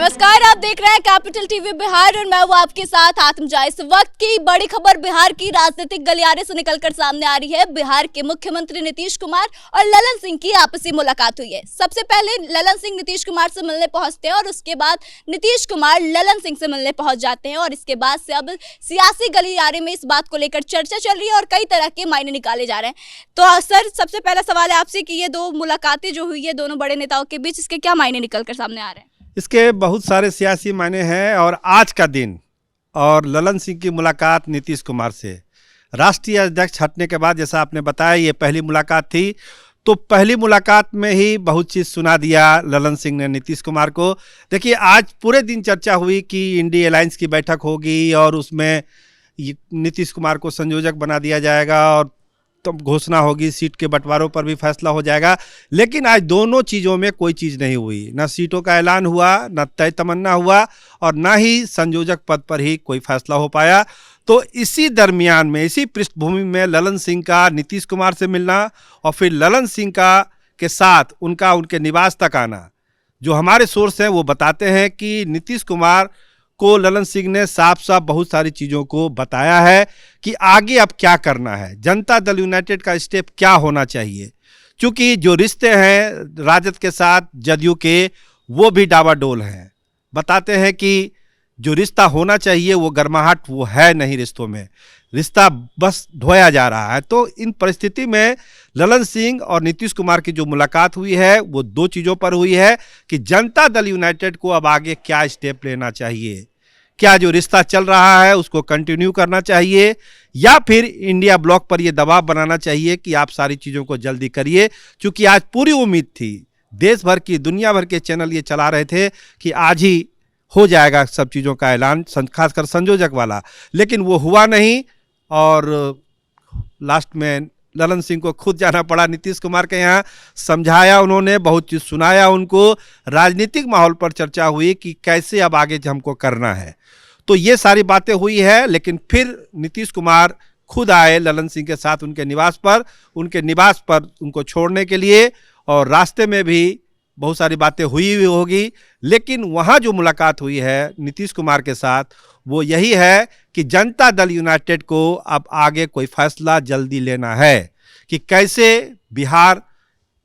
नमस्कार, आप देख रहे हैं कैपिटल टीवी बिहार और मैं हूं आपके साथ आत्मजा। इस वक्त की बड़ी खबर बिहार की राजनीतिक गलियारे से निकलकर सामने आ रही है। बिहार के मुख्यमंत्री नीतीश कुमार और ललन सिंह की आपसी मुलाकात हुई है। सबसे पहले ललन सिंह नीतीश कुमार से मिलने पहुंचते हैं और उसके बाद नीतीश कुमार ललन सिंह से मिलने पहुंच जाते हैं और इसके बाद से अब सियासी गलियारे में इस बात को लेकर चर्चा चल रही है और कई तरह के मायने निकाले जा रहे हैं। तो सर, सबसे पहला सवाल है आपसे कि ये दो मुलाकातें जो हुई है दोनों बड़े नेताओं के बीच, इसके क्या मायने निकल कर सामने आ रहे हैं? इसके बहुत सारे सियासी मायने हैं और आज का दिन और ललन सिंह की मुलाकात नीतीश कुमार से राष्ट्रीय अध्यक्ष हटने के बाद, जैसा आपने बताया, ये पहली मुलाकात थी। तो पहली मुलाकात में ही बहुत चीज़ सुना दिया ललन सिंह ने नीतीश कुमार को। देखिए, आज पूरे दिन चर्चा हुई कि इंडी अलायंस की बैठक होगी और उसमें नीतीश कुमार को संयोजक बना दिया जाएगा और तो घोषणा होगी, सीट के बंटवारों पर भी फैसला हो जाएगा। लेकिन आज दोनों चीज़ों में कोई चीज़ नहीं हुई। न सीटों का ऐलान हुआ, न तय तमन्ना हुआ और न ही संयोजक पद पर ही कोई फैसला हो पाया। तो इसी दरमियान में, इसी पृष्ठभूमि में ललन सिंह का नीतीश कुमार से मिलना और फिर ललन सिंह का के साथ उनके निवास तक आना, जो हमारे सोर्स हैं वो बताते हैं कि नीतीश कुमार को ललन सिंह ने साफ साफ बहुत सारी चीज़ों को बताया है कि आगे अब क्या करना है, जनता दल यूनाइटेड का स्टेप क्या होना चाहिए। क्योंकि जो रिश्ते हैं राजद के साथ जदयू के, वो भी डावाडोल हैं। बताते हैं कि जो रिश्ता होना चाहिए वो गर्माहट वो है नहीं, रिश्तों में रिश्ता बस ढोया जा रहा है। तो इन परिस्थिति में ललन सिंह और नीतीश कुमार की जो मुलाकात हुई है वो दो चीज़ों पर हुई है कि जनता दल यूनाइटेड को अब आगे क्या स्टेप लेना चाहिए, क्या जो रिश्ता चल रहा है उसको कंटिन्यू करना चाहिए या फिर इंडिया ब्लॉक पर ये दबाव बनाना चाहिए कि आप सारी चीज़ों को जल्दी करिए। क्योंकि आज पूरी उम्मीद थी, देश भर की, दुनिया भर के चैनल ये चला रहे थे कि आज ही हो जाएगा सब चीज़ों का ऐलान, खासकर संयोजक वाला, लेकिन वो हुआ नहीं। और लास्ट में ललन सिंह को खुद जाना पड़ा नीतीश कुमार के यहाँ, समझाया उन्होंने, बहुत चीज़ सुनाया उनको, राजनीतिक माहौल पर चर्चा हुई कि कैसे अब आगे हमको करना है। तो ये सारी बातें हुई है। लेकिन फिर नीतीश कुमार खुद आए ललन सिंह के साथ उनके निवास पर उनको छोड़ने के लिए, और रास्ते में भी बहुत सारी बातें हुई होगी। लेकिन वहाँ जो मुलाकात हुई है नीतीश कुमार के साथ वो यही है कि जनता दल यूनाइटेड को अब आगे कोई फैसला जल्दी लेना है कि कैसे बिहार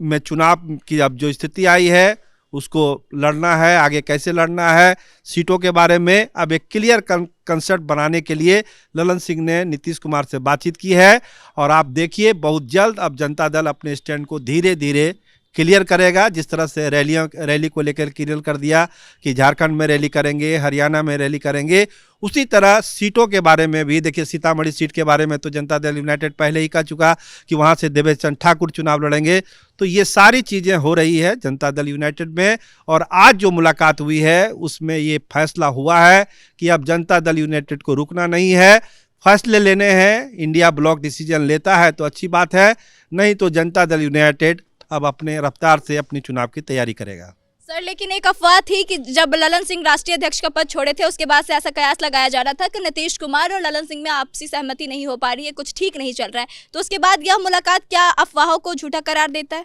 में चुनाव की अब जो स्थिति आई है उसको लड़ना है, आगे कैसे लड़ना है। सीटों के बारे में अब एक क्लियर कंसेप्ट बनाने के लिए ललन सिंह ने नीतीश कुमार से बातचीत की है। और आप देखिए, बहुत जल्द अब जनता दल अपने स्टैंड को धीरे धीरे क्लियर करेगा। जिस तरह से रैली को लेकर क्लियर कर दिया कि झारखंड में रैली करेंगे, हरियाणा में रैली करेंगे, उसी तरह सीटों के बारे में भी देखिए। सीतामढ़ी सीट के बारे में तो जनता दल यूनाइटेड पहले ही कह चुका कि वहाँ से देवेश चंद्र ठाकुर चुनाव लड़ेंगे। तो ये सारी चीज़ें हो रही है जनता दल यूनाइटेड में। और आज जो मुलाकात हुई है उसमें ये फैसला हुआ है कि अब जनता दल यूनाइटेड को रुकना नहीं है, फैसले लेने हैं। इंडिया ब्लॉक डिसीजन लेता है तो अच्छी बात है, नहीं तो जनता दल यूनाइटेड अब अपने रफ्तार से अपनी चुनाव की तैयारी करेगा। सर, लेकिन एक अफवाह थी कि जब ललन सिंह राष्ट्रीय अध्यक्ष का पद छोड़े थे उसके बाद से ऐसा कयास लगाया जा रहा था कि नीतीश कुमार और ललन सिंह में आपसी सहमति नहीं हो पा रही है, कुछ ठीक नहीं चल रहा है। तो उसके बाद यह मुलाकात क्या अफवाहों को झूठा करार देता है?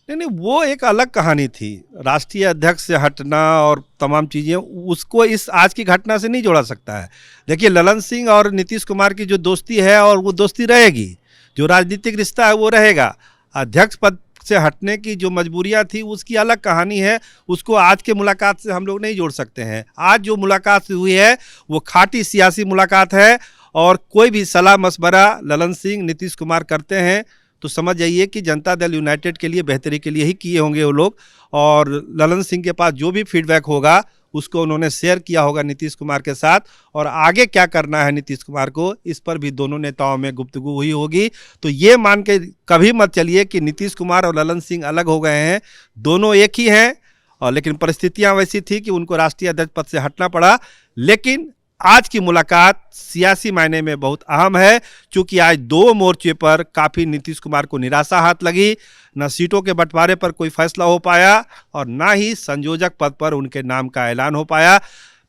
नहीं, वो एक अलग कहानी थी। राष्ट्रीय अध्यक्ष से हटना और तमाम चीज़ें, उसको इस आज की घटना से नहीं जोड़ा सकता है। देखिए, ललन सिंह और नीतीश कुमार की जो दोस्ती है और वो दोस्ती रहेगी, जो राजनीतिक रिश्ता है वो रहेगा। अध्यक्ष पद से हटने की जो मजबूरियां थी उसकी अलग कहानी है, उसको आज के मुलाकात से हम लोग नहीं जोड़ सकते हैं। आज जो मुलाकात हुई है वो खाटी सियासी मुलाकात है और कोई भी सलाह मशवरा ललन सिंह नीतीश कुमार करते हैं तो समझ जाइए कि जनता दल यूनाइटेड के लिए, बेहतरी के लिए ही किए होंगे वो लोग। और ललन सिंह के पास जो भी फीडबैक होगा उसको उन्होंने शेयर किया होगा नीतीश कुमार के साथ, और आगे क्या करना है नीतीश कुमार को, इस पर भी दोनों नेताओं में गुफ्तगू हुई होगी। तो ये मान के कभी मत चलिए कि नीतीश कुमार और ललन सिंह अलग हो गए हैं, दोनों एक ही हैं। और लेकिन परिस्थितियां वैसी थी कि उनको राष्ट्रीय अध्यक्ष पद से हटना पड़ा। लेकिन आज की मुलाकात सियासी मायने में बहुत अहम है, क्योंकि आज दो मोर्चे पर काफ़ी नीतीश कुमार को निराशा हाथ लगी। न सीटों के बंटवारे पर कोई फैसला हो पाया और ना ही संयोजक पद पर उनके नाम का ऐलान हो पाया।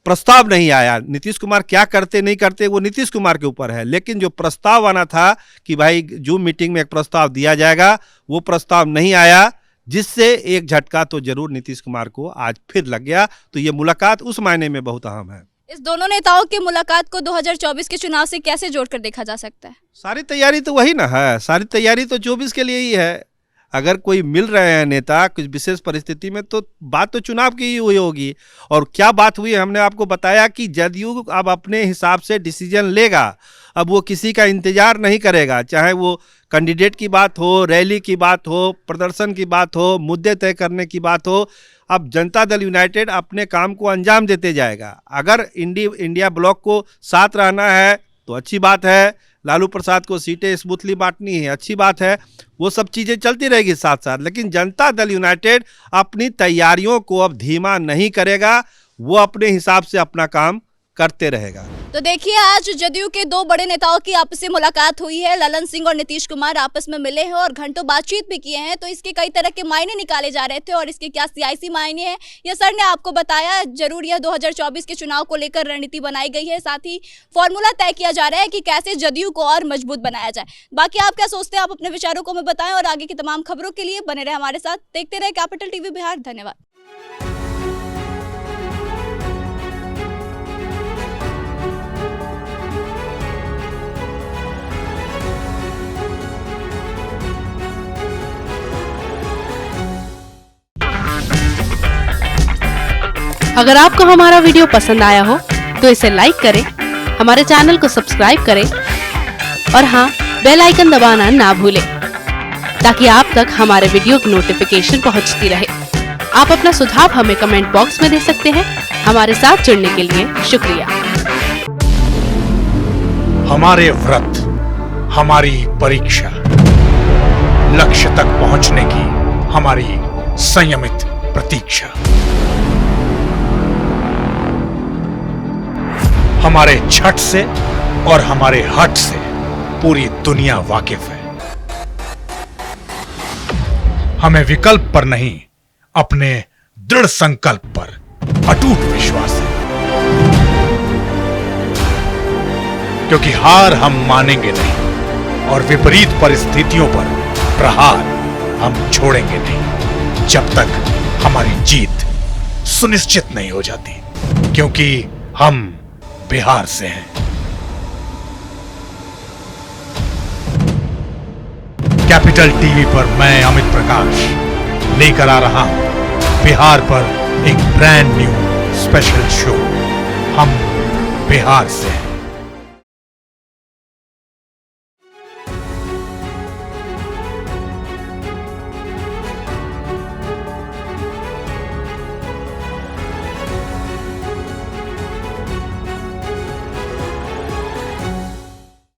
प्रस्ताव नहीं आया। नीतीश कुमार क्या करते नहीं करते वो नीतीश कुमार के ऊपर है, लेकिन जो प्रस्ताव आना था कि भाई जूम मीटिंग में एक प्रस्ताव दिया जाएगा, वो प्रस्ताव नहीं आया। जिससे एक झटका तो जरूर नीतीश कुमार को आज फिर लग गया। तो ये मुलाकात उस मायने में बहुत अहम है। इस दोनों नेताओं की मुलाकात को 2024 के चुनाव से कैसे जोड़कर देखा जा सकता है? सारी तैयारी तो वही ना है, सारी तैयारी तो 24 के लिए ही है। अगर कोई मिल रहे हैं नेता कुछ विशेष परिस्थिति में तो बात तो चुनाव की ही हुई होगी। और क्या बात हुई हमने आपको बताया कि जदयू अब अपने हिसाब से डिसीजन लेगा। अब वो किसी का इंतजार नहीं करेगा, चाहे वो कैंडिडेट की बात हो, रैली की बात हो, प्रदर्शन की बात हो, मुद्दे तय करने की बात हो। अब जनता दल यूनाइटेड अपने काम को अंजाम देते जाएगा। अगर इंडिया ब्लॉक को साथ रहना है तो अच्छी बात है, लालू प्रसाद को सीटें स्मूथली बांटनी है अच्छी बात है, वो सब चीज़ें चलती रहेगी साथ साथ। लेकिन जनता दल यूनाइटेड अपनी तैयारियों को अब धीमा नहीं करेगा, वो अपने हिसाब से अपना काम करते रहेगा। तो देखिए, आज जदयू के दो बड़े नेताओं की आपसी मुलाकात हुई है। ललन सिंह और नीतीश कुमार आपस में मिले हैं और घंटों बातचीत भी किए हैं। तो इसके कई तरह के मायने निकाले जा रहे थे और इसके क्या सियासी मायने हैं ये सर ने आपको बताया। जरूर यह 2024 के चुनाव को लेकर रणनीति बनाई गई है, साथ ही फॉर्मूला तय किया जा रहा है कि कैसे जदयू को और मजबूत बनाया जाए। बाकी आप क्या सोचते हैं, आप अपने विचारों को हमें बताएं और आगे की तमाम खबरों के लिए बने रहे हमारे साथ। देखते रहे कैपिटल टीवी बिहार। धन्यवाद। अगर आपको हमारा वीडियो पसंद आया हो तो इसे लाइक करें, हमारे चैनल को सब्सक्राइब करें और हाँ, बेल आइकन दबाना ना भूलें ताकि आप तक हमारे वीडियो की नोटिफिकेशन पहुंचती रहे। आप अपना सुझाव हमें कमेंट बॉक्स में दे सकते हैं। हमारे साथ जुड़ने के लिए शुक्रिया। हमारे व्रत, हमारी परीक्षा, लक्ष्य तक पहुंचने की हमारी संयमित प्रतीक्षा। हमारे छठ से और हमारे हट से पूरी दुनिया वाकिफ है। हमें विकल्प पर नहीं, अपने दृढ़ संकल्प पर अटूट विश्वास है। क्योंकि हार हम मानेंगे नहीं और विपरीत परिस्थितियों पर प्रहार हम छोड़ेंगे नहीं जब तक हमारी जीत सुनिश्चित नहीं हो जाती। क्योंकि हम बिहार से हैं। कैपिटल टीवी पर मैं अमित प्रकाश लेकर आ रहा हूं बिहार पर एक ब्रांड न्यू स्पेशल शो। हम बिहार से हैं।